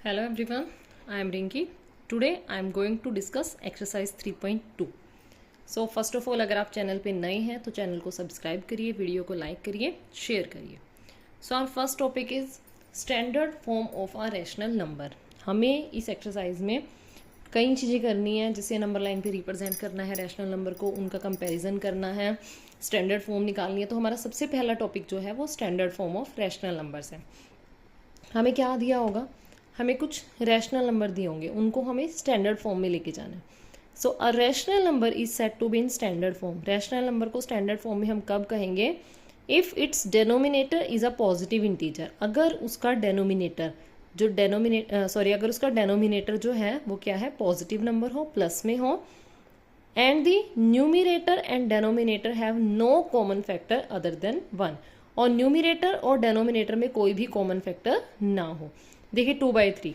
Hello everyone, I am Rinki. Today I am going to discuss exercise 3.2. So first of all, अगर आप channel पे नए हैं तो चैनल को सब्सक्राइब करिए, वीडियो को लाइक करिए, शेयर करिए. So our first topic is standard form of a rational number. हमें इस एक्सरसाइज में कई चीज़ें करनी है, जिसे नंबर लाइन पे रिप्रेजेंट करना है रैशनल नंबर को, उनका कंपैरिजन करना है, स्टैंडर्ड फॉर्म निकालनी है. तो हमारा सबसे पहला टॉपिक जो है वो standard form of rational numbers है. हमें क्या दिया होगा, हमें कुछ रैशनल नंबर दिए होंगे, उनको हमें स्टैंडर्ड फॉर्म में लेके जाना है. So a rational number is said to be in standard form. Rational number को स्टैंडर्ड फॉर्म में हम कब कहेंगे? If it's denominator is a positive integer. अगर उसका डेनोमिनेटर अगर उसका डेनोमिनेटर जो है वो क्या है, पॉजिटिव नंबर हो, प्लस में हो, and the numerator and denominator have no common factor other than 1. और न्यूमिरेटर और डेनोमिनेटर में कोई भी कॉमन फैक्टर ना हो. देखिए 2/3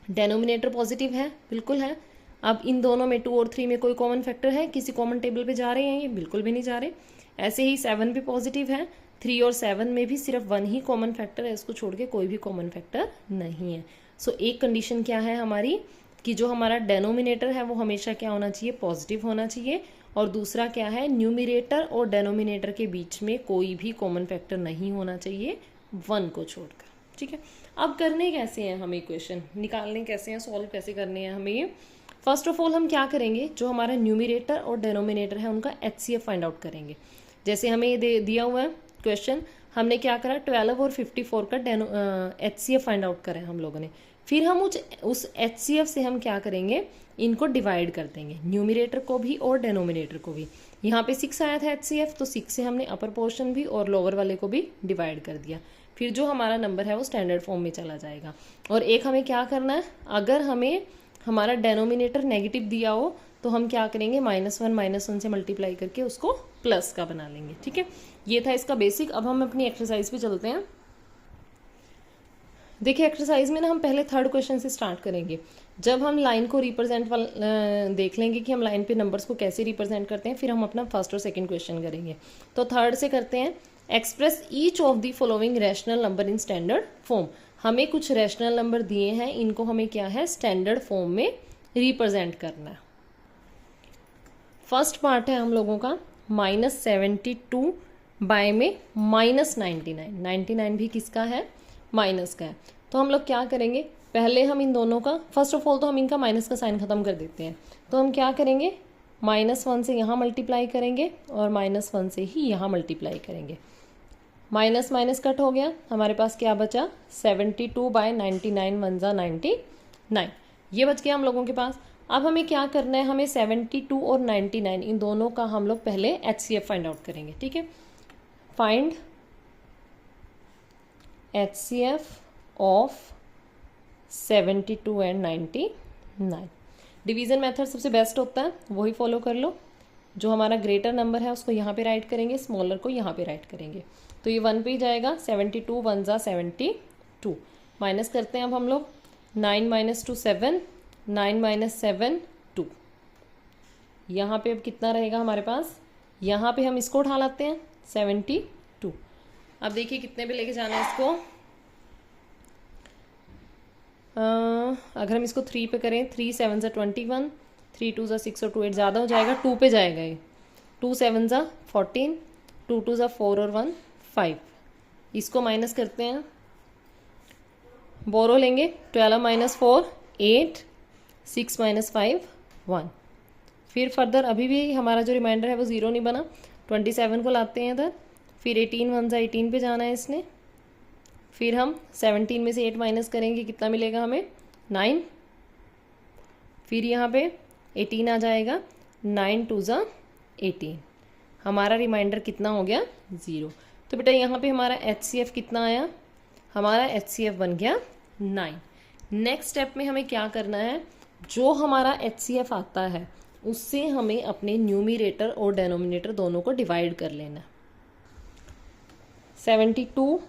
डेनोमिनेटर पॉजिटिव है, बिल्कुल है. अब इन दोनों में 2 और 3 में कोई कॉमन फैक्टर है? किसी कॉमन टेबल पे जा रहे हैं ये? बिल्कुल भी नहीं जा रहे. ऐसे ही 7 भी पॉजिटिव है, 3 और 7 में भी सिर्फ 1 ही कॉमन फैक्टर है, इसको छोड़ के कोई भी कॉमन फैक्टर नहीं है. सो एक कंडीशन क्या है हमारी, कि जो हमारा डेनोमिनेटर है वो हमेशा क्या होना चाहिए, पॉजिटिव होना चाहिए. और दूसरा क्या है, न्यूमिरेटर और डेनोमिनेटर के बीच में कोई भी कॉमन फैक्टर नहीं होना चाहिए 1 को छोड़कर. ठीक है. अब करने कैसे हैं हम इक्वेशन, निकालने कैसे हैं, सॉल्व कैसे करने हैं हमें ये. फर्स्ट ऑफ ऑल हम क्या करेंगे, जो हमारा न्यूमिरेटर और डेनोमिनेटर है उनका HCF फाइंड आउट करेंगे. जैसे हमें ये दिया हुआ है क्वेश्चन, हमने क्या करा, 12 और 54 का HCF फाइंड आउट करा है हम लोगों ने. फिर हम उस HCF से हम क्या करेंगे, इनको डिवाइड कर देंगे, न्यूमिरेटर को भी और डेनोमिनेटर को भी. यहाँ पे 6 आया था HCF, तो 6 से हमने अपर पोर्शन भी और लोअर वाले को भी डिवाइड कर दिया. फिर जो हमारा नंबर है वो स्टैंडर्ड फॉर्म में चला जाएगा. और एक हमें क्या करना है, अगर हमें हमारा डेनोमिनेटर नेगेटिव दिया हो तो हम क्या करेंगे, -1 से मल्टीप्लाई करके उसको प्लस का बना लेंगे. ठीक है, ये था इसका बेसिक. अब हम अपनी एक्सरसाइज पे चलते हैं. देखिए एक्सरसाइज में ना हम पहले थर्ड क्वेश्चन से स्टार्ट करेंगे. जब हम लाइन को रिप्रेजेंट देख लेंगे कि हम लाइन पे नंबर्स को कैसे रिप्रेजेंट करते हैं, फिर हम अपना फर्स्ट और सेकंड क्वेश्चन करेंगे. तो थर्ड से करते हैं. Express each of the following rational number in standard form. हमें कुछ रैशनल नंबर दिए हैं, इनको हमें क्या है, स्टैंडर्ड फॉर्म में रिप्रेजेंट करना है. फर्स्ट पार्ट है हम लोगों का -72 बाय में -99. 99 भी किसका है, माइनस का है. तो हम लोग क्या करेंगे, पहले हम इन दोनों का, फर्स्ट ऑफ ऑल तो हम इनका माइनस का साइन खत्म कर देते हैं. तो हम क्या करेंगे, -1 से यहाँ मल्टीप्लाई करेंगे और -1 से ही यहाँ मल्टीप्लाई करेंगे. माइनस माइनस कट हो गया, हमारे पास क्या बचा, 72 बाय 99 1 जा 99, ये बच गया हम लोगों के पास. अब हमें क्या करना है, हमें 72 और 99 इन दोनों का हम लोग पहले HCF फाइंड आउट करेंगे. ठीक है, find HCF of 72 and 99. Division method सबसे बेस्ट होता है, वही फॉलो कर लो. जो हमारा ग्रेटर नंबर है उसको यहाँ पे राइट करेंगे, स्मॉलर को यहाँ पे राइट करेंगे. तो ये 1 पे ही जाएगा, 72 1 जा 72. माइनस करते हैं अब हम लोग, 9 - 2 7, 9 - 7 2. यहाँ पे अब कितना रहेगा हमारे पास, यहाँ पे हम इसको उठा लाते हैं 72. अब देखिए कितने पे लेके जाना है इसको. अगर हम इसको 3 पे करें, 3 7 जा 21, 3 2 जा 6 और 2 8 ज़्यादा हो जाएगा, 2 पे जाएगा ये. 2 7 जा 14, 2 2 जा 4 और 1 5. इसको माइनस करते हैं, बोरो लेंगे, 12 - 4 8, 6 - 5 1. फिर फर्दर अभी भी हमारा जो रिमाइंडर है वो 0 नहीं बना, 27 को लाते हैं इधर. फिर 18 1 जा 18 पे जाना है इसने. फिर हम 17 में से 8 माइनस करेंगे, कितना मिलेगा हमें, 9. फिर यहाँ पे 18 आ जाएगा, 9 2 जा 18. हमारा रिमाइंडर कितना हो गया, 0. तो बेटा यहाँ पे हमारा HCF कितना आया, हमारा HCF बन गया 9. नेक्स्ट स्टेप में हमें क्या करना है, जो हमारा HCF आता है उससे हमें अपने न्यूमिरेटर और डेनोमिनेटर दोनों को डिवाइड कर लेना. 72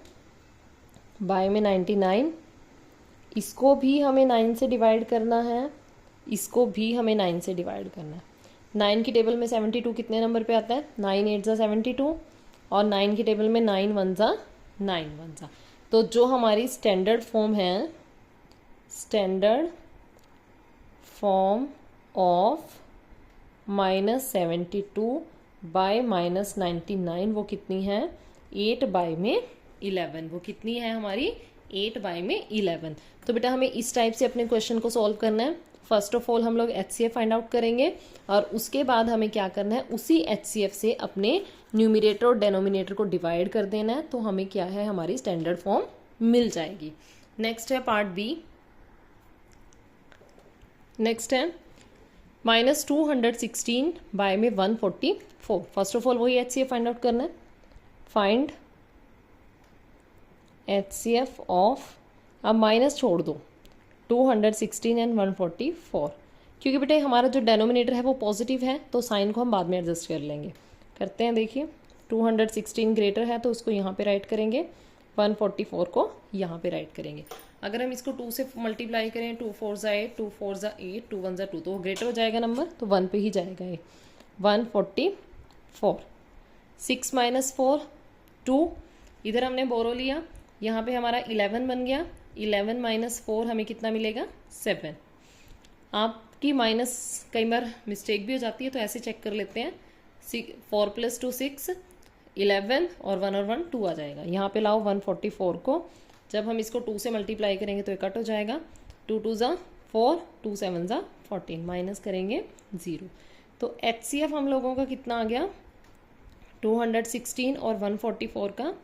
बाय में 99, इसको भी हमें 9 से डिवाइड करना है, इसको भी हमें 9 से डिवाइड करना है. 9 की टेबल में 72 कितने नंबर पे आता है, 9 8 जा 72, और 9 की टेबल में 9 1 जा 9 1 जा. तो जो हमारी स्टैंडर्ड फॉर्म है स्टैंडर्ड फॉर्म ऑफ -72 बाय -99 वो कितनी है? 8 बाय में 11। वो कितनी है हमारी? 8 बाय में 11। तो बेटा हमें इस टाइप से अपने क्वेश्चन को सॉल्व करना है। फर्स्ट ऑफ ऑल हम लोग HCF फाइंड आउट करेंगे और उसके बाद हमें क्या करना है, उसी HCF से अपने न्यूमिनेटर और डेनोमिनेटर को डिवाइड कर देना है, तो हमें क्या है, हमारी स्टैंडर्ड फॉर्म मिल जाएगी। नेक्स्ट है पार्ट बी। नेक्स्ट है -216 बाय में 144। फर्स्ट ऑफ ऑल वही HCF फाइंड आउट करना है। फाइंड HCF ऑफ, अब माइनस छोड़ दो, 216 एंड 144, क्योंकि बेटे हमारा जो डेनोमिनेटर है वो पॉजिटिव है तो साइन को हम बाद में एडजस्ट कर लेंगे। करते हैं, देखिए 216 ग्रेटर है तो उसको यहाँ पे राइट करेंगे, 144 को यहाँ पे राइट करेंगे। अगर हम इसको 2 से मल्टीप्लाई करें, 2 4 ज़ा 8, 2 4 ज़ा 8, 2 1 ज़ा 2, तो वो ग्रेटर हो जाएगा नंबर, तो 1 पे ही जाएगा ये। 144, 6 - 4 2, इधर हमने बोरो लिया, यहाँ पे हमारा 11 बन गया। 11 - 4 हमें कितना मिलेगा? 7। आपकी माइनस कई बार मिस्टेक भी हो जाती है तो ऐसे चेक कर लेते हैं। 4 + 2 6, 11 और 1 2 आ जाएगा। यहाँ पे लाओ 144 को, जब हम इसको 2 से मल्टीप्लाई करेंगे तो ये कट हो जाएगा। 2 2 ज़ा 4, 2 7 ज़ा 14, माइनस करेंगे 0। तो HCF हम लोगों का कितना आ गया? 216 और 144 का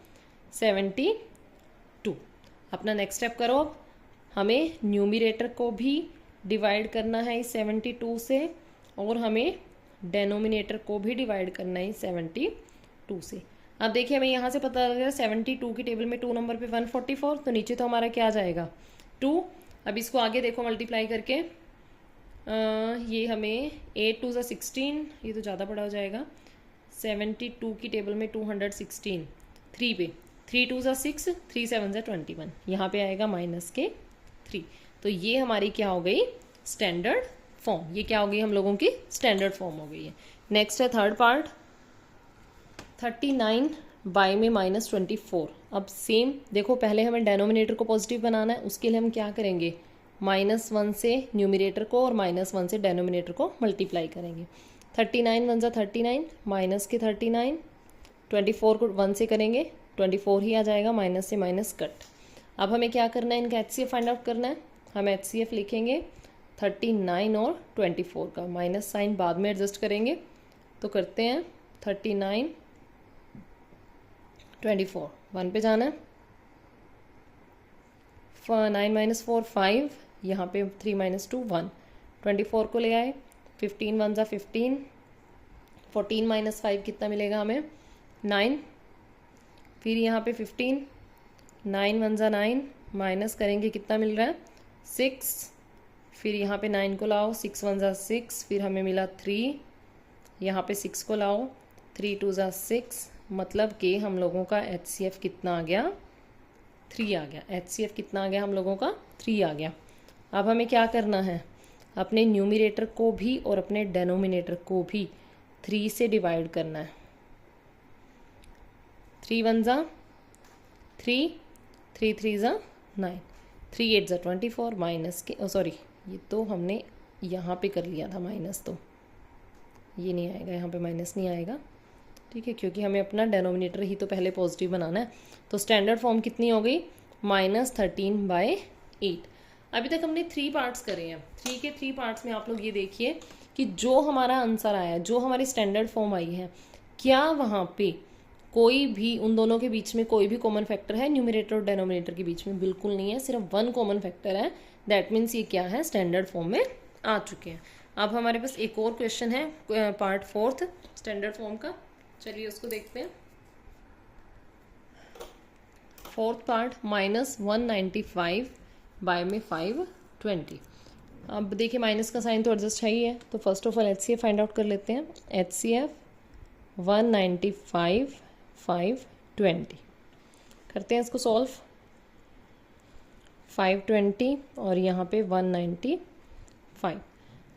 72। अपना नेक्स्ट स्टेप करो। अब हमें न्यूमिरेटर को भी डिवाइड करना है इस 72 से और हमें डेनोमिनेटर को भी डिवाइड करना है इस 72 से। अब देखिए हमें यहाँ से पता लग रहा है 72 की टेबल में 2 नंबर पे 144, तो नीचे तो हमारा क्या आ जाएगा? 2। अब इसको आगे देखो मल्टीप्लाई करके, ये हमें 8 2 ज़ा 16, ये तो ज़्यादा बड़ा हो जाएगा। 72 की टेबल में 216, 3 पे 3 2 ज़ा 6, 3 7 ज़ा 21, यहाँ पे आएगा -3। तो ये हमारी क्या हो गई? Standard form. ये क्या हो गई? हम लोगों की स्टैंडर्ड फॉर्म हो गई है। नेक्स्ट है थर्ड पार्ट, 39 बाय में -24। अब सेम देखो, पहले हमें डेनोमिनेटर को पॉजिटिव बनाना है, उसके लिए हम क्या करेंगे? -1 से न्यूमिनेटर को और -1 से डेनोमिनेटर को मल्टीप्लाई करेंगे। 39 1 ज़ा 39, माइनस के 39, 24 को 1 से करेंगे, 24 ही आ जाएगा, माइनस से माइनस कट। अब हमें क्या करना है? इनका HCF फाइंड आउट करना है। हम HCF लिखेंगे 39 और 24 का, माइनस साइन बाद में एडजस्ट करेंगे। तो करते हैं 39 24, 1 पे जाना है, 9 - 4 5, यहाँ पे 3 - 2 1, 24 को ले आए, 15 1 ज़ा 15, 14 - 5 कितना मिलेगा हमें? 9। फिर यहाँ पे 15, 9 1 ज़ा 9, माइनस करेंगे कितना मिल रहा है? 6। फिर यहाँ पे 9 को लाओ, 6 1 ज़ा 6, फिर हमें मिला 3, यहाँ पे 6 को लाओ, 3 2 ज़ा 6, मतलब कि हम लोगों का HCF कितना आ गया? 3 आ गया। HCF कितना आ गया हम लोगों का? 3 आ गया। अब हमें क्या करना है? अपने न्यूमिनेटर को भी और अपने डेनोमिनेटर को भी 3 से डिवाइड करना है। 3 1 ज़ा 3, 3 3 ज़ा 9, 3 8 ज़ा 24, माइनस के सॉरी, ये तो हमने यहाँ पे कर लिया था माइनस, तो ये नहीं आएगा, यहाँ पे माइनस नहीं आएगा, ठीक है, क्योंकि हमें अपना डेनोमिनेटर ही तो पहले पॉजिटिव बनाना है। तो स्टैंडर्ड फॉर्म कितनी हो गई? -13/8। अभी तक हमने 3 पार्ट्स करे हैं। 3 के 3 पार्ट्स में आप लोग ये देखिए कि जो हमारा आंसर आया, जो हमारी स्टैंडर्ड फॉर्म आई है, क्या वहाँ पे कोई भी उन दोनों के बीच में कोई भी कॉमन फैक्टर है? न्यूमिनेटर और डेनोमिनेटर के बीच में बिल्कुल नहीं है, सिर्फ 1 कॉमन फैक्टर है। दैट मीन्स ये क्या है? स्टैंडर्ड फॉर्म में आ चुके हैं। अब हमारे पास एक और क्वेश्चन है, पार्ट 4 स्टैंडर्ड फॉर्म का, चलिए उसको देखते हैं। 4th पार्ट, -195 बाय में 520। अब देखिए माइनस का साइन तो एडजस्ट है ही है, तो first of all HCF find out कर लेते हैं। HCF 195 520, करते हैं इसको सॉल्व। 520 और यहाँ पे 195।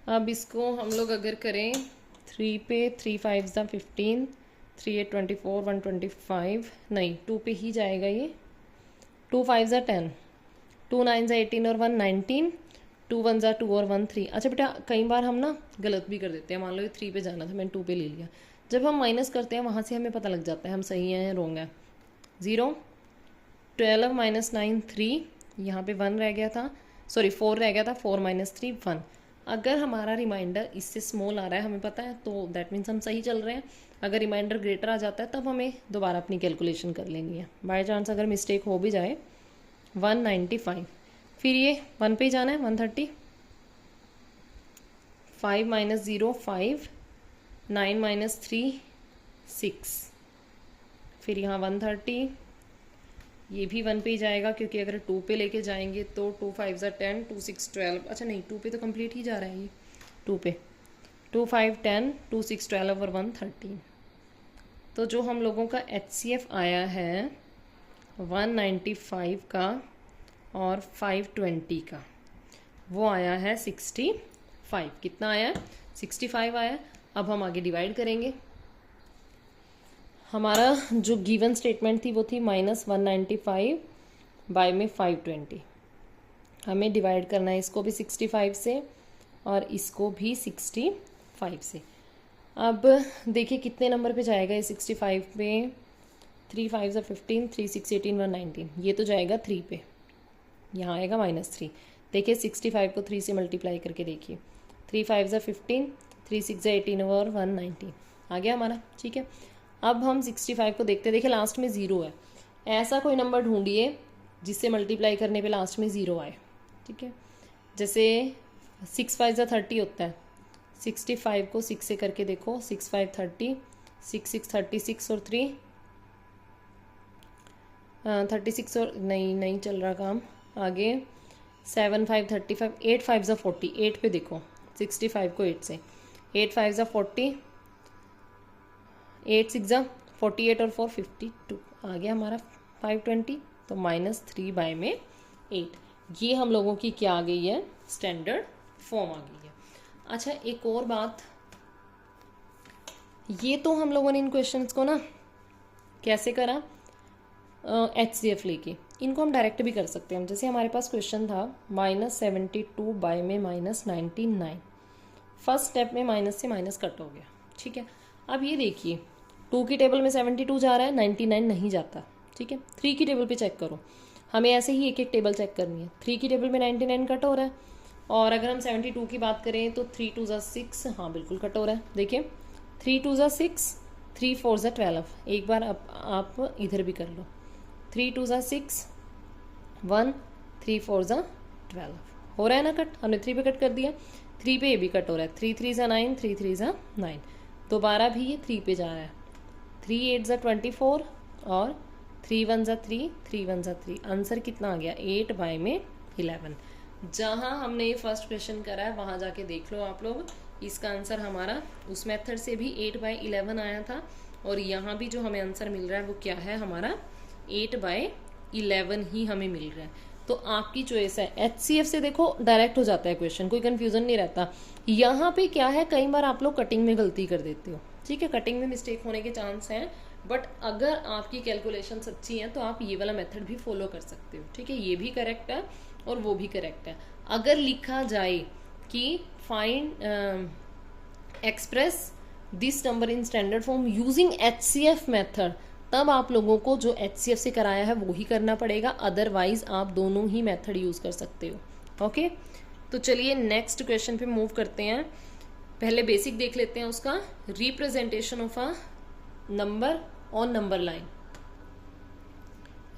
अब इसको हम लोग अगर करें 3 पे, 3 5 ज़ा 15, 3 8 24, 125, नहीं 2 पे ही जाएगा ये, 2 5 ज़ा 10, 2 9 ज़ा 18 और 1 19, 2 1 ज़ा 2 और 1 3। अच्छा बेटा कई बार हम ना गलत भी कर देते हैं, मान लो ये 3 पे जाना था, मैंने 2 पे ले लिया। जब हम माइनस करते हैं वहाँ से हमें पता लग जाता है हम सही हैं या रॉन्ग है। 0 12 माइनस 9 3, यहाँ पे 1 रह गया था, सॉरी 4 रह गया था, 4 माइनस 3 1। अगर हमारा रिमाइंडर इससे स्मॉल आ रहा है हमें पता है, तो दैट मीन्स हम सही चल रहे हैं। अगर रिमाइंडर ग्रेटर आ जाता है तब हमें दोबारा अपनी कैलकुलेशन कर लेनी है। बाय चांस अगर मिस्टेक हो भी जाए 195, फिर ये 1 पे जाना है 130, 5 माइनस 0 5, 9 माइनस 3 6, फिर यहाँ 130, ये भी 1 पे ही जाएगा क्योंकि अगर 2 पे लेके जाएंगे तो 2 5 ज़ा 10, 2 6 12, अच्छा नहीं 2 पे तो कंप्लीट ही जा रहा है ये, 2 पे 2 5 10, 2 6 12 और 1 13। तो जो हम लोगों का HCF आया है 195 का और 520 का, वो आया है 65। कितना आया? 65 आया। अब हम आगे डिवाइड करेंगे। हमारा जो गिवन स्टेटमेंट थी वो थी -195 बाय में 520। हमें डिवाइड करना है इसको भी 65 से और इसको भी 65 से। अब देखिए कितने नंबर पे जाएगा ये 65 पे, 3 5 ज़ा 15, 3 6 18, 1 19, ये तो जाएगा 3 पे, यहाँ आएगा -3। देखिए 65 को 3 से मल्टीप्लाई करके देखिए, 3 5 ज़ा 15, 3 6 ज़ा 18 और 1 19 आ गया हमारा। ठीक है, अब हम 65 को देखते हैं। देखिए लास्ट में 0 है, ऐसा कोई नंबर ढूंढिए जिससे मल्टीप्लाई करने पे लास्ट में 0 आए। ठीक है, जैसे 6 5 ज़ा 30 होता है, 65 को 6 से करके देखो, 6 5 30, 6 6 36 और 3 36 और नहीं चल रहा काम आगे, 7 5 35, 8 5 ज़ा 40, 8 पे देखो, 65 को 8 से, 8 5 ज़ा 40, 8 6 ज़ा 48 और 4 52 आ गया हमारा 520। तो -3 बाय में 8, ये हम लोगों की क्या आ गई है? स्टैंडर्ड फॉर्म आ गई है। अच्छा एक और बात, ये तो हम लोगों ने इन क्वेश्चंस को ना कैसे करा, HCF लेके, इनको हम डायरेक्ट भी कर सकते हैं। जैसे हमारे पास क्वेश्चन था -72 बाय में -99, फर्स्ट स्टेप में माइनस से माइनस कट हो गया। ठीक है, अब ये देखिए 2 की टेबल में 72 जा रहा है, 99 नहीं जाता। ठीक है, 3 की टेबल पे चेक करो, हमें ऐसे ही एक एक टेबल चेक करनी है। 3 की टेबल में 99 कट हो रहा है, और अगर हम 72 की बात करें तो 3 2 ज़ा 6, हाँ बिल्कुल कट हो रहा है। देखिए 3 2 ज़ा 6, 3 4 ज़ा 12, एक बार आप इधर भी कर लो, 3 2 ज़ा 6 1, 3 4 ज़ा 12 हो रहा है ना कट, हमने 3 पे कट कर दिया, 3 पे ये भी कट हो रहा है, 3 3 ज़ा 9, 3 3 ज़ा 9, दोबारा भी ये 3 पे जा रहा है, 3 8 ज़ा 24 और 3 1 ज़ा 3, 3 1 ज़ा 3, आंसर कितना आ गया? 8 बाय में 11। जहाँ हमने ये फर्स्ट क्वेश्चन करा है वहाँ जाके देख लो आप लोग, इसका आंसर हमारा उस मेथड से भी 8 बाय 11 आया था, और यहाँ भी जो हमें आंसर मिल रहा है वो क्या है? हमारा 8 बाय 11 ही हमें मिल रहा है। तो आपकी चॉइस है। HCF से देखो डायरेक्ट हो जाता है क्वेश्चन, कोई कंफ्यूजन नहीं रहता। यहाँ पे क्या है, कई बार आप लोग कटिंग में गलती कर देते हो। ठीक है, कटिंग में मिस्टेक होने के चांस हैं, बट अगर आपकी कैलकुलेशन अच्छी है तो आप ये वाला मेथड भी फॉलो कर सकते हो। ठीक है, ये भी करेक्ट है और वो भी करेक्ट है। अगर लिखा जाए कि find express this number in standard form using HCF method, तब आप लोगों को जो HCF से कराया है वो ही करना पड़ेगा, अदरवाइज आप दोनों ही मेथड यूज कर सकते हो। ओके, तो चलिए नेक्स्ट क्वेश्चन पे मूव करते हैं। पहले बेसिक देख लेते हैं उसका, representation of a number on number line.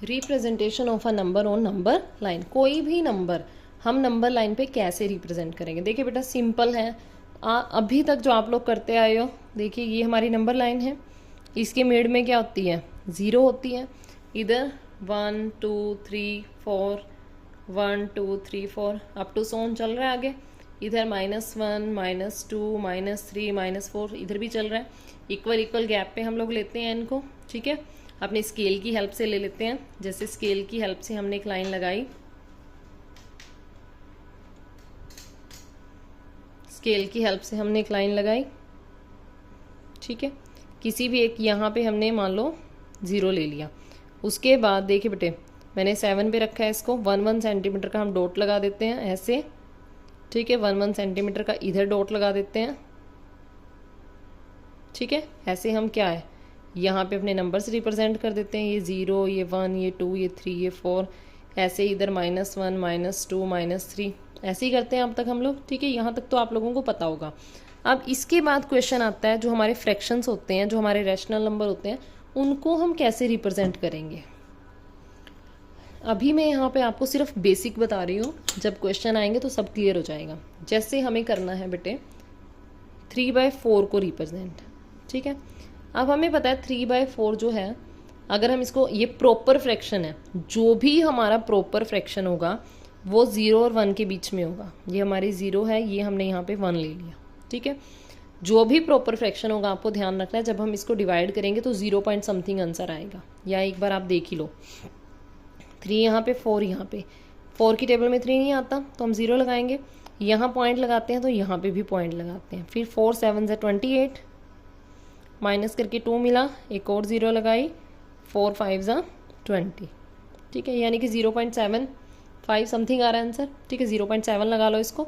Representation of a number on number line, कोई भी नंबर हम नंबर लाइन पे कैसे रिप्रेजेंट करेंगे? देखिए बेटा सिंपल है, अभी तक जो आप लोग करते आए हो, देखिए ये हमारी नंबर लाइन है, इसके मिड में क्या होती है? 0 होती है। इधर 1 2 3 4, 1 2 3 4 अप टू सोन चल रहा है आगे। इधर -1 -2 -3 -4 इधर भी चल रहा है। इक्वल इक्वल गैप पे हम लोग लेते हैं इनको। ठीक है, अपने स्केल की हेल्प से ले लेते हैं। जैसे स्केल की हेल्प से हमने एक लाइन लगाई, स्केल की हेल्प से हमने एक लाइन लगाई। ठीक है, किसी भी एक यहाँ पे हमने मान लो 0 ले लिया। उसके बाद देखिए बेटे मैंने 7 पे रखा है इसको। 1 सेंटीमीटर का हम डॉट लगा देते हैं ऐसे, ठीक है। 1 सेंटीमीटर का इधर डॉट लगा देते हैं, ठीक है। ऐसे हम क्या है यहाँ पे अपने नंबर्स रिप्रेजेंट कर देते हैं, ये 0, ये 1, ये 2, ये 3, ये 4, ऐसे इधर -1, -2, -3, ऐसे ही करते हैं अब तक हम लोग, ठीक है। यहाँ तक तो आप लोगों को पता होगा। अब इसके बाद क्वेश्चन आता है जो हमारे फ्रैक्शंस होते हैं, जो हमारे रैशनल नंबर होते हैं, उनको हम कैसे रिप्रेजेंट करेंगे। अभी मैं यहाँ पे आपको सिर्फ बेसिक बता रही हूँ, जब क्वेश्चन आएंगे तो सब क्लियर हो जाएगा। जैसे हमें करना है बेटे 3/4 को रिप्रेजेंट, ठीक है। अब हमें पता है 3/4 जो है, अगर हम इसको, ये प्रॉपर फ्रैक्शन है, जो भी हमारा प्रॉपर फ्रैक्शन होगा वो 0 और 1 के बीच में होगा। ये हमारी 0 है, ये हमने यहाँ पे 1 ले लिया, ठीक है। जो भी प्रॉपर फ्रैक्शन होगा आपको ध्यान रखना है, जब हम इसको डिवाइड करेंगे तो 0 पॉइंट समथिंग आंसर आएगा। या एक बार आप देख ही लो, 3 यहाँ पे, 4 यहाँ पे, 4 की टेबल में 3 नहीं आता तो हम 0 लगाएंगे। यहाँ पॉइंट लगाते हैं तो यहाँ पे भी पॉइंट लगाते हैं। फिर 4 7 से 28, माइनस करके 2 मिला, एक और 0 लगाई, 4 5 जा 20, ठीक है। यानी कि 0.75 समथिंग आ रहा है आंसर, ठीक है। 0.7 लगा लो इसको,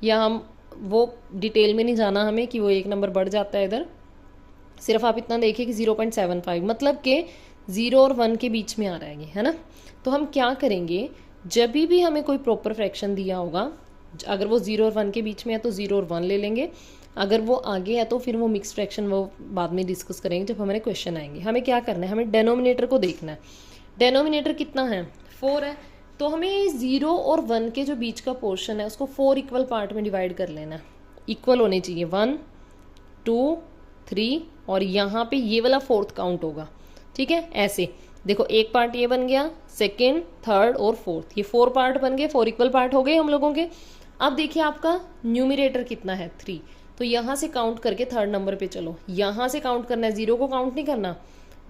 या हम वो डिटेल में नहीं जाना हमें कि वो एक नंबर बढ़ जाता है इधर, सिर्फ आप इतना देखिए कि 0.75 मतलब कि 0 और 1 के बीच में आ रहा है ना। तो हम क्या करेंगे, जब भी हमें कोई प्रॉपर फ्रैक्शन दिया होगा, अगर वो 0 और 1 के बीच में है तो 0 और 1 ले लेंगे, अगर वो आगे है तो फिर वो मिक्स फ्रैक्शन वो बाद में डिस्कस करेंगे जब हमारे क्वेश्चन आएंगे। हमें क्या करना है, हमें डेनोमिनेटर को देखना है। डेनोमिनेटर कितना है, 4 है, तो हमें 0 और 1 के जो बीच का पोर्शन है उसको 4 इक्वल पार्ट में डिवाइड कर लेना है। इक्वल होने चाहिए, 1 2 3, और यहाँ पे ये वाला 4th काउंट होगा, ठीक है। ऐसे देखो, एक पार्ट ये बन गया, सेकेंड, थर्ड और फोर्थ, ये 4 पार्ट बन गए, 4 इक्वल पार्ट हो गए हम लोगों के। अब देखिए आपका न्यूमिरेटर कितना है, 3, तो यहाँ से काउंट करके 3rd नंबर पे चलो, यहाँ से काउंट करना है, 0 को काउंट नहीं करना।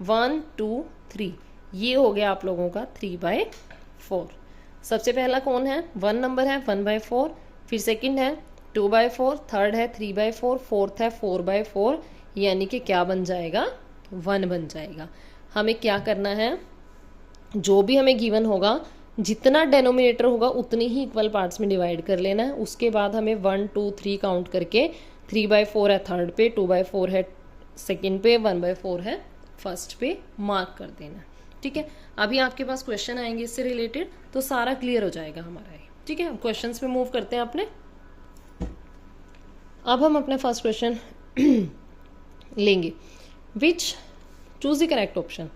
1 2 3, ये हो गया आप लोगों का 3/4। सबसे पहला कौन है, 1 नंबर है, 1/4, फिर सेकंड है 2/4, थर्ड है 3/4, फोर्थ है 4/4, यानी कि क्या बन जाएगा, 1 बन जाएगा। हमें क्या करना है, जो भी हमें गिवन होगा, जितना डेनोमिनेटर होगा उतने ही इक्वल पार्ट्स में डिवाइड कर लेना है। उसके बाद हमें 1 2 3 काउंट करके 3/4 है थर्ड पे, 2/4 है सेकंड पे, 1/4 है फर्स्ट पे मार्क कर देना, ठीक है। अभी आपके पास क्वेश्चन आएंगे इससे रिलेटेड, तो सारा क्लियर हो जाएगा हमारा ये, ठीक है। क्वेश्चंस पे मूव करते हैं अपने। अब हम अपने फर्स्ट क्वेश्चन लेंगे। Which choose the correct option,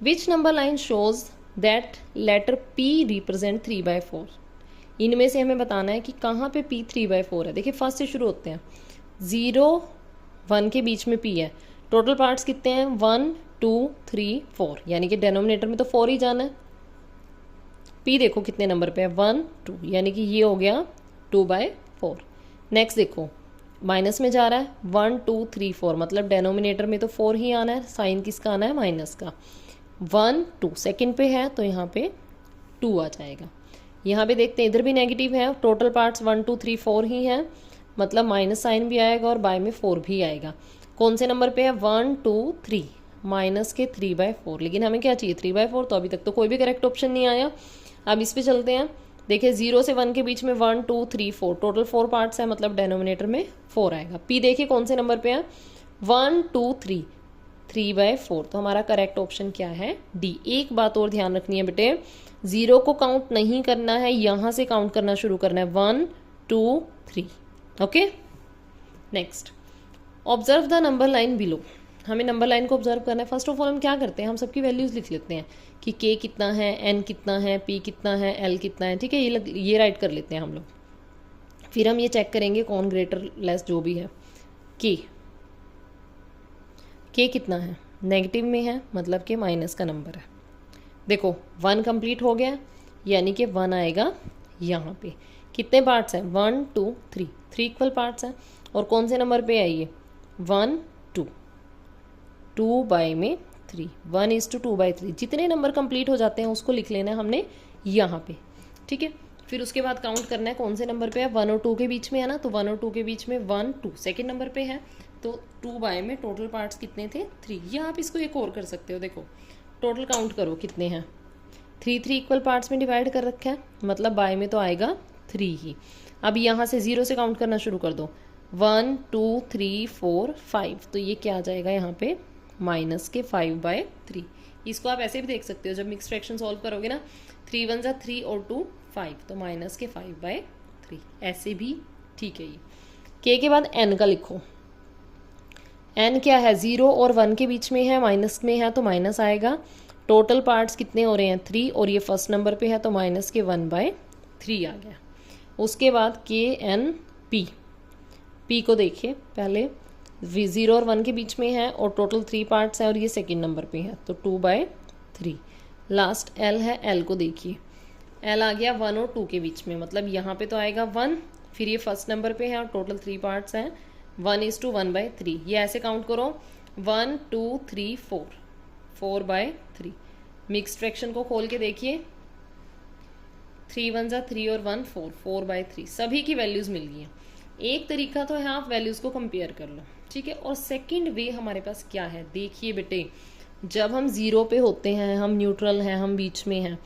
which number line shows that letter P represent 3/4। इनमें से हमें बताना है कि कहाँ पे P 3/4 है। देखिए फर्स्ट से शुरू होते हैं, 0 1 के बीच में P है। टोटल पार्ट्स कितने हैं, 1 2 3 4, यानी कि डेनोमिनेटर में तो 4 ही जाना है। P देखो कितने नंबर पे है, 1 2, यानी कि ये हो गया 2/4। नेक्स्ट देखो माइनस में जा रहा है, 1 2 3 4, मतलब डेनोमिनेटर में तो 4 ही आना है, साइन किसका आना है, माइनस का। 1 2 सेकंड पे है तो यहाँ पे 2 आ जाएगा। यहाँ पे देखते हैं इधर भी नेगेटिव है, टोटल पार्ट्स 1 2 3 4 ही है, मतलब माइनस साइन भी आएगा और बाय में 4 भी आएगा। कौन से नंबर पे है, 1 2 3, माइनस के 3/4, लेकिन हमें क्या चाहिए 3/4, तो अभी तक तो कोई भी करेक्ट ऑप्शन नहीं आया। अब इस पे चलते हैं, देखिए 0 से 1 के बीच में 1 2 3 4, टोटल 4 पार्ट्स है, मतलब डेनोमिनेटर में 4 आएगा। P देखिए कौन से नंबर पे है, 1 2 3, 3/4, तो हमारा करेक्ट ऑप्शन क्या है, D। एक बात और ध्यान रखनी है बेटे, 0 को काउंट नहीं करना है, यहाँ से काउंट करना शुरू करना है, 1 2 3, okay. Next, observe the number line below. हमें नंबर लाइन को ऑब्जर्व करना है। फर्स्ट ऑफ ऑल हम क्या करते हैं, हम सबकी वैल्यूज लिख लेते हैं कि K कितना है, N कितना है, P कितना है, L कितना है, ठीक है। ये राइट कर लेते हैं हम लोग। फिर हम ये चेक करेंगे कौन ग्रेटर लेस जो भी है। K कितना है, नेगेटिव में है, मतलब कि माइनस का नंबर है। देखो 1 कंप्लीट हो गया, यानी कि 1 आएगा यहाँ पे। कितने पार्ट्स हैं, 1 2 3, 3 इक्वल पार्ट्स हैं। और कौन से नंबर पे है ये, 1 2, 2/3, 1:2/3। जितने नंबर कंप्लीट हो जाते हैं उसको लिख लेना है हमने यहाँ पे, ठीक है। फिर उसके बाद काउंट करना है कौन से नंबर पे है, 1 और 2 के बीच में है ना, तो 1 और 2 के बीच में 1 2 सेकेंड नंबर पे है, तो 2 में टोटल पार्ट्स कितने थे, 3। या आप इसको एक और कर सकते हो, देखो टोटल काउंट करो कितने हैं, 3 इक्वल पार्ट्स में डिवाइड कर रखा है, मतलब बाय में तो आएगा 3 ही। अब यहाँ से 0 से काउंट करना शुरू कर दो, 1 2 3 4 5, तो ये क्या आ जाएगा यहाँ पे माइनस के 5/3। इसको आप ऐसे भी देख सकते हो, जब मिक्स फ्रैक्शन सॉल्व करोगे ना, 3 1 जा 3 और 2 5, तो माइनस के 5/3, ऐसे भी ठीक है। ये के बाद n का लिखो, n क्या है 0 और 1 के बीच में है, माइनस में है तो माइनस आएगा। टोटल पार्ट्स कितने हो रहे हैं 3, और ये फर्स्ट नंबर पे है तो माइनस के 1/3 आ गया। उसके बाद KNP, P को देखिए पहले, 0 और 1 के बीच में है और टोटल 3 पार्ट्स हैं और ये सेकंड नंबर पे है तो 2/3। लास्ट L है, L को देखिए, L आ गया 1 और 2 के बीच में, मतलब यहाँ पे तो आएगा 1, फिर ये फर्स्ट नंबर पे है और टोटल 3 पार्ट्स हैं, 1:1/3। ये ऐसे काउंट करो 1 2 3 4, 4/3। मिक्स फ्रैक्शन को खोल के देखिए, 3 1 जा 3 और 1 4, 4/3। सभी की वैल्यूज मिल गई हैं। एक तरीका तो है आप वैल्यूज को कंपेयर कर लो, ठीक है। और सेकंड वे हमारे पास क्या है, देखिए बेटे, जब हम 0 पे होते हैं, हम न्यूट्रल हैं, हम बीच में हैं,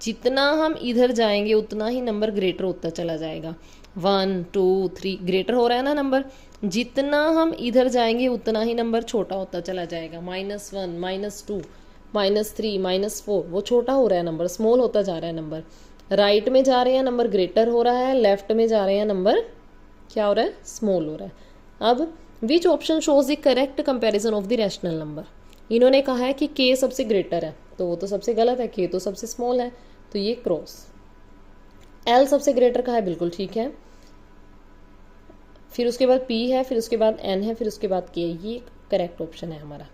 जितना हम इधर जाएंगे उतना ही नंबर ग्रेटर होता चला जाएगा। 1 2 3 ग्रेटर हो रहा है ना नंबर, जितना हम इधर जाएंगे उतना ही नंबर छोटा होता चला जाएगा। -1 -2 -3 -4, वो छोटा हो रहा है नंबर, स्मॉल होता जा रहा है नंबर। राइट में जा रहे हैं नंबर ग्रेटर हो रहा है, लेफ्ट में जा रहे हैं नंबर क्या हो रहा है, स्मॉल हो रहा है। अब which option shows the correct comparison of the rational number. इन्होंने कहा है कि k सबसे ग्रेटर है, तो वो तो सबसे गलत है, k तो सबसे स्मॉल है, तो ये क्रॉस। L सबसे ग्रेटर का है, बिल्कुल ठीक है। फिर उसके बाद P है, फिर उसके बाद N है, फिर उसके बाद K, ये करेक्ट ऑप्शन है हमारा।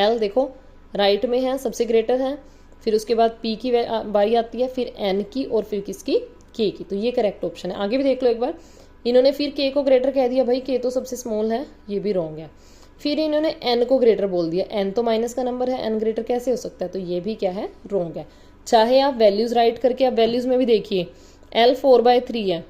L देखो राइट में है, सबसे ग्रेटर है, फिर उसके बाद P की बारी आती है, फिर N की, और फिर किसकी, K की, तो ये करेक्ट ऑप्शन है। आगे भी देख लो एक बार, इन्होंने फिर K को ग्रेटर कह दिया, भाई K तो सबसे स्मॉल है, ये भी रॉन्ग है। फिर इन्होंने N को ग्रेटर बोल दिया, N तो माइनस का नंबर है, N ग्रेटर कैसे हो सकता है, तो ये भी क्या है, रॉन्ग है। चाहे आप वैल्यूज राइट करके, आप वैल्यूज में भी देखिए, L 4/3 है,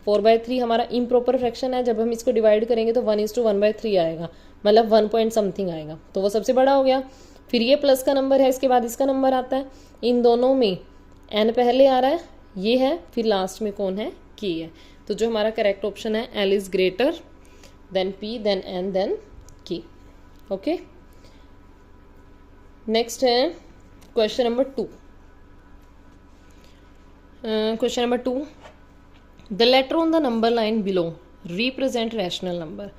4/3 हमारा इम्प्रॉपर फ्रैक्शन है, जब हम इसको डिवाइड करेंगे तो 1:1/3 आएगा, मतलब 1 पॉइंट समथिंग आएगा, तो वो सबसे बड़ा हो गया। फिर ये प्लस का नंबर है, इसके बाद इसका नंबर आता है, इन दोनों में n पहले आ रहा है, ये है, फिर लास्ट में कौन है, k है। तो जो हमारा करेक्ट ऑप्शन है, L is greater than P than N than K। Okay, next है question number 2। Question number 2, the letter on the number line below represent rational number.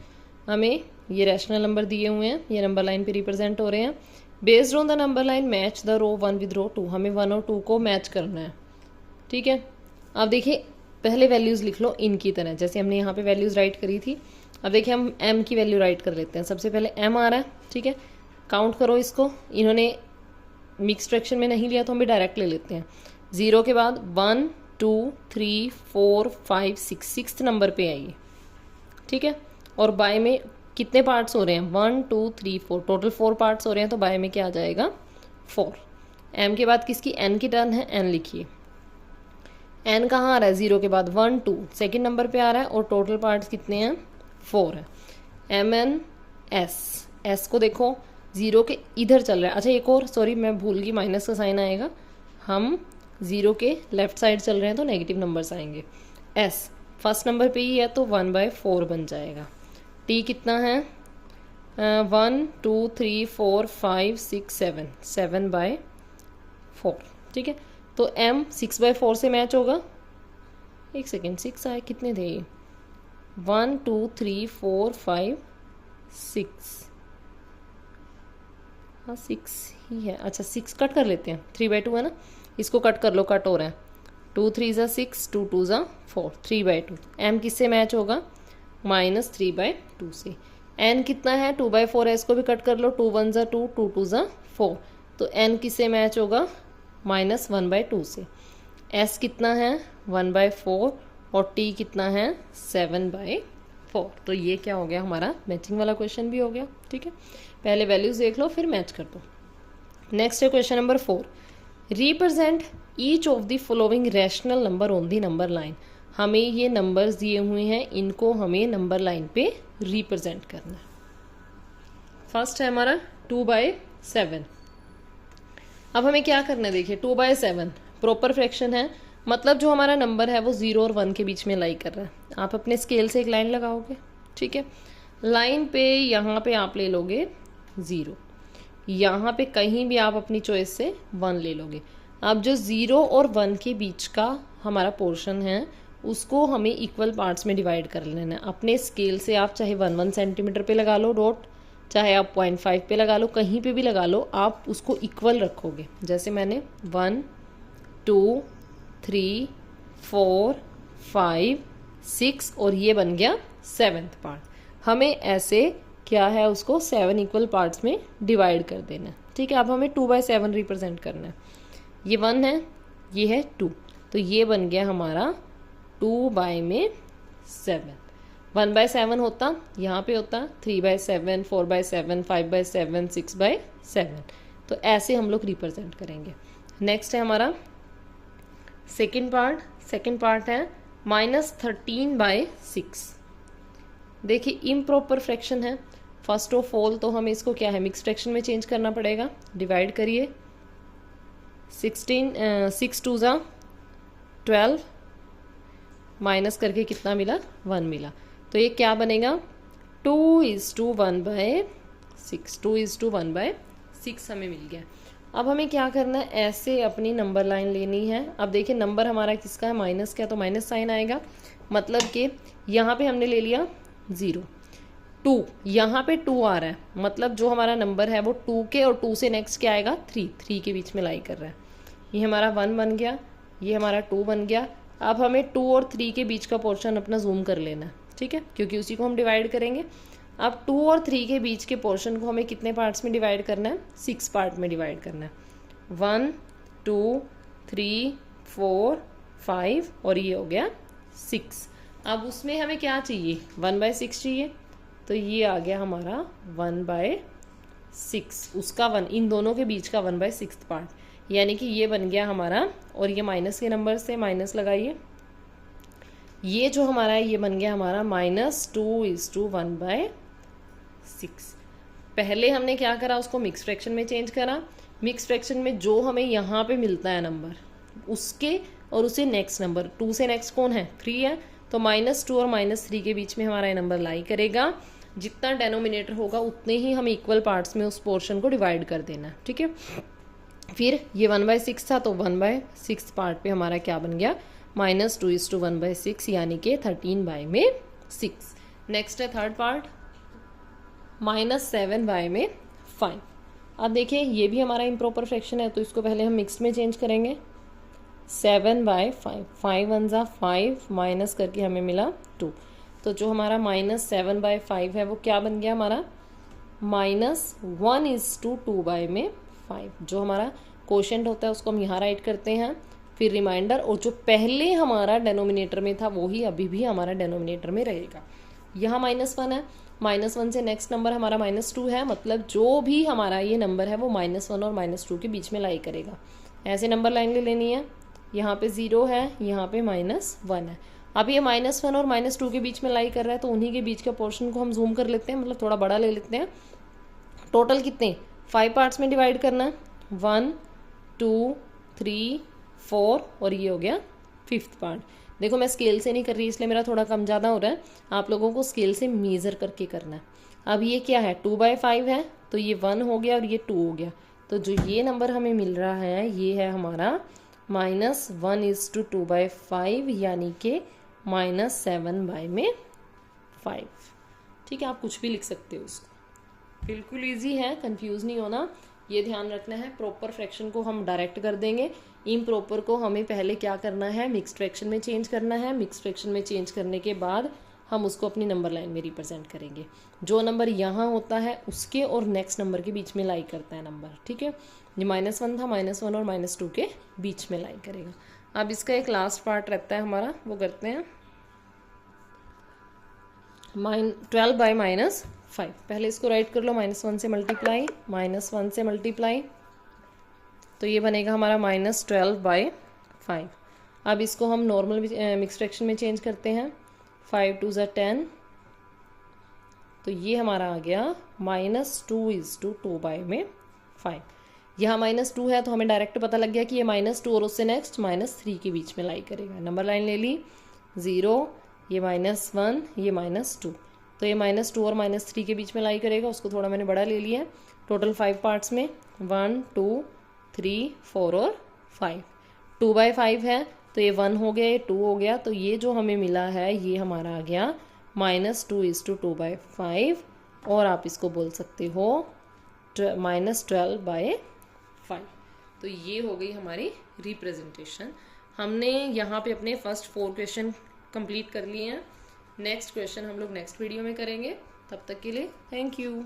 हमें ये रैशनल नंबर दिए हुए हैं, ये नंबर लाइन पे represent हो रहे हैं। Based on the number line match the row 1 with row 2, हमें 1 और 2 को मैच करना है, ठीक है। अब देखिए पहले वैल्यूज़ लिख लो इनकी तरह, जैसे हमने यहाँ पे वैल्यूज़ राइट करी थी। अब देखिए हम m की वैल्यू राइट कर लेते हैं। सबसे पहले m आ रहा है, ठीक है, काउंट करो इसको। इन्होंने मिक्स फ्रैक्शन में नहीं लिया तो हम भी डायरेक्ट ले लेते हैं। 0 के बाद 1 2 3 4 5 6, सिक्स्थ नंबर पे आइए, ठीक है। और बाय में कितने पार्ट्स हो रहे हैं, 1 2 3 4, टोटल 4 पार्ट्स हो रहे हैं, तो बाय में क्या आ जाएगा, 4। m के बाद किसकी, n की टर्न है, n लिखिए। n कहाँ आ रहा है, 0 के बाद 1 2, सेकेंड नंबर पे आ रहा है, और टोटल पार्ट्स कितने हैं, 4 है। mn s, s को देखो 0 के इधर चल रहा है। अच्छा एक और, सॉरी मैं भूल गई, माइनस का साइन आएगा, हम 0 के लेफ्ट साइड चल रहे हैं तो नेगेटिव नंबर्स आएंगे। s फर्स्ट नंबर पे ही है तो 1/4 बन जाएगा। t कितना है, 1 2 3 4 5 6 7, 7/4, ठीक है। तो m 6/4 से मैच होगा। एक सेकेंड, 6 आए, कितने थे ये, 1 2 3 4 5 6, हाँ 6 ही है। अच्छा 6 कट कर लेते हैं, 3/2 है ना, इसको कट कर लो, कट हो रहा है। 2 3 ज़ा 6, 2 2 ज़ा 4, 3/2। m किससे मैच होगा, -3/2 से। n कितना है, 2/4 है, इसको भी कट कर लो, 2 1 ज़ा 2, 2 2 ज़ा 4, तो n किससे मैच होगा, -1/2 से। s कितना है, 1/4, और t कितना है, 7/4। तो ये क्या हो गया, हमारा मैचिंग वाला क्वेश्चन भी हो गया, ठीक है। पहले वैल्यूज देख लो फिर मैच कर दो। नेक्स्ट है question number 4, represent each of the following rational number on the number line. हमें ये नंबर्स दिए हुए हैं, इनको हमें नंबर लाइन पे रिप्रेजेंट करना है। फर्स्ट है हमारा 2/7। अब हमें क्या करना है, देखिए 2/7 प्रॉपर फ्रैक्शन है, मतलब जो हमारा नंबर है वो 0 और 1 के बीच में लाई कर रहा है। आप अपने स्केल से एक लाइन लगाओगे, ठीक है। लाइन पे यहाँ पे आप ले लोगे 0, यहाँ पे कहीं भी आप अपनी चॉइस से 1 ले लोगे। अब जो 0 और 1 के बीच का हमारा पोर्शन है उसको हमें इक्वल पार्ट्स में डिवाइड कर लेना है। अपने स्केल से आप चाहे 1 सेंटीमीटर पे लगा लो डॉट, चाहे आप 0.5 पे लगा लो, कहीं पे भी लगा लो, आप उसको इक्वल रखोगे। जैसे मैंने 1 2 3 4 5 6 और ये बन गया 7th पार्ट। हमें ऐसे क्या है उसको 7 इक्वल पार्ट्स में डिवाइड कर देना है, ठीक है। अब हमें 2/7 रिप्रेजेंट करना है। ये 1 है, ये है 2, तो ये बन गया हमारा 2/7। 1/7 होता, यहाँ पे होता 3/7, 4/7, 5/7, 6/7। तो ऐसे हम लोग रिप्रेजेंट करेंगे। नेक्स्ट है हमारा सेकेंड पार्ट। सेकेंड पार्ट है -13/6। देखिए इम्प्रॉपर फ्रैक्शन है। फर्स्ट ऑफ ऑल तो हमें इसको क्या है, मिक्स फ्रैक्शन में चेंज करना पड़ेगा। डिवाइड करिए, 6 2 ज़ा 12, माइनस करके कितना मिला, 1 मिला। तो ये क्या बनेगा, 2:1/6। 2:1/6 हमें मिल गया। अब हमें क्या करना है, ऐसे अपनी नंबर लाइन लेनी है। अब देखिए नंबर हमारा किसका है, माइनस का, तो माइनस साइन आएगा। मतलब कि यहाँ पे हमने ले लिया 0, 2, यहाँ पे 2 आ रहा है, मतलब जो हमारा नंबर है वो 2 के और 2 से नेक्स्ट क्या आएगा, 3 के बीच में लाई कर रहा है। ये हमारा 1 बन गया, ये हमारा 2 बन गया। अब हमें 2 और 3 के बीच का पोर्शन अपना जूम कर लेना है, ठीक है, क्योंकि उसी को हम डिवाइड करेंगे। अब 2 और 3 के बीच के पोर्शन को हमें कितने पार्ट्स में डिवाइड करना है, 6 पार्ट में डिवाइड करना है। 1 2 3 4 5 और ये हो गया 6। अब उसमें हमें क्या चाहिए, 1/6 चाहिए, तो ये आ गया हमारा 1/6। उसका 1, इन दोनों के बीच का 1/6 पार्ट, यानी कि ये बन गया हमारा। और ये माइनस के नंबर से माइनस लगाइए, ये जो हमारा है ये बन गया हमारा -2:1/6। पहले हमने क्या करा, उसको मिक्स फ्रैक्शन में चेंज करा। मिक्स फ्रैक्शन में जो हमें यहाँ पे मिलता है नंबर, उसके और उसे नेक्स्ट नंबर, 2 से नेक्स्ट कौन है, 3 है, तो -2 और -3 के बीच में हमारा ये नंबर लाई करेगा। जितना डेनोमिनेटर होगा उतने ही हम इक्वल पार्ट्स में उस पोर्शन को डिवाइड कर देना है, ठीक है। फिर ये 1/6 था, तो 1/6 पार्ट पे हमारा क्या बन गया, -2:1/6, यानी कि 13/6। नेक्स्ट है थर्ड पार्ट, -7/5। अब देखिए ये भी हमारा इम्प्रॉपर फ्रैक्शन है, तो इसको पहले हम मिक्स में चेंज करेंगे। 7/5, 5 1 ज़ा 5, माइनस करके हमें मिला 2। तो जो हमारा -7/5 है वो क्या बन गया हमारा, -1:2/5। जो हमारा क्वोशेंट होता है उसको हम यहाँ राइट करते हैं, फिर रिमाइंडर, और जो पहले हमारा डेनोमिनेटर में था वही अभी भी हमारा डेनोमिनेटर में रहेगा। यहाँ -1 है, -1 से नेक्स्ट नंबर हमारा -2 है, मतलब जो भी हमारा ये नंबर है वो -1 और -2 के बीच में लाई करेगा। ऐसे नंबर लाइन ले लेनी है। यहाँ पे 0 है, यहाँ पे -1 है। अब ये -1 और -2 के बीच में लाई कर रहा है, तो उन्हीं के बीच का पोर्शन को हम जूम कर लेते हैं, मतलब थोड़ा बड़ा ले लेते हैं। टोटल कितने, 5 पार्ट्स में डिवाइड करना है, 1 2 3 4 और ये हो गया 5th पार्ट। देखो मैं स्केल से नहीं कर रही, इसलिए मेरा थोड़ा कम ज़्यादा हो रहा है, आप लोगों को स्केल से मेज़र करके करना है। अब ये क्या है, 2/5 है, तो ये 1 हो गया और ये 2 हो गया। तो जो ये नंबर हमें मिल रहा है ये है हमारा -1:2/5, यानी कि -7/5। ठीक है, आप कुछ भी लिख सकते हो उसको, बिल्कुल ईजी है, कंफ्यूज नहीं होना, ये ध्यान रखना है। प्रॉपर फ्रैक्शन को हम डायरेक्ट कर देंगे, इम्प्रॉपर को हमें पहले क्या करना है, मिक्स्ड फ्रैक्शन में चेंज करना है। मिक्स्ड फ्रैक्शन में चेंज करने के बाद हम उसको अपनी नंबर लाइन में रिप्रेजेंट करेंगे। जो नंबर यहाँ होता है उसके और नेक्स्ट नंबर के बीच में लाई करता है नंबर, ठीक है। ये -1 था, -1 और -2 के बीच में लाई करेगा। अब इसका एक लास्ट पार्ट रहता है हमारा, वो करते हैं 12/-5। पहले इसको राइट कर लो, -1 से मल्टीप्लाई, -1 से मल्टीप्लाई, तो ये बनेगा हमारा -12/5। अब इसको हम नॉर्मल मिक्स फ्रैक्शन में चेंज करते हैं, 5 2 ज़ा 10, तो ये हमारा आ गया -2:2/5। यहाँ -2 है तो हमें डायरेक्ट पता लग गया कि ये -2 और उससे नेक्स्ट -3 के बीच में लाई करेगा। नंबर लाइन ले ली, 0, ये -1, ये -2, तो ये -2 और -3 के बीच में लाई करेगा। उसको थोड़ा मैंने बड़ा ले लिया। टोटल 5 पार्ट्स में 1, 2, 3, 4 और 5। 2/5 है तो ये 1 हो गया, ये 2 हो गया, तो ये जो हमें मिला है ये हमारा आ गया -2:2/5, और आप इसको बोल सकते हो -12/5। तो ये हो गई हमारी रिप्रेजेंटेशन। हमने यहाँ पे अपने फर्स्ट 4 क्वेश्चन कंप्लीट कर लिए हैं। नेक्स्ट क्वेश्चन हम लोग नेक्स्ट वीडियो में करेंगे। तब तक के लिए थैंक यू।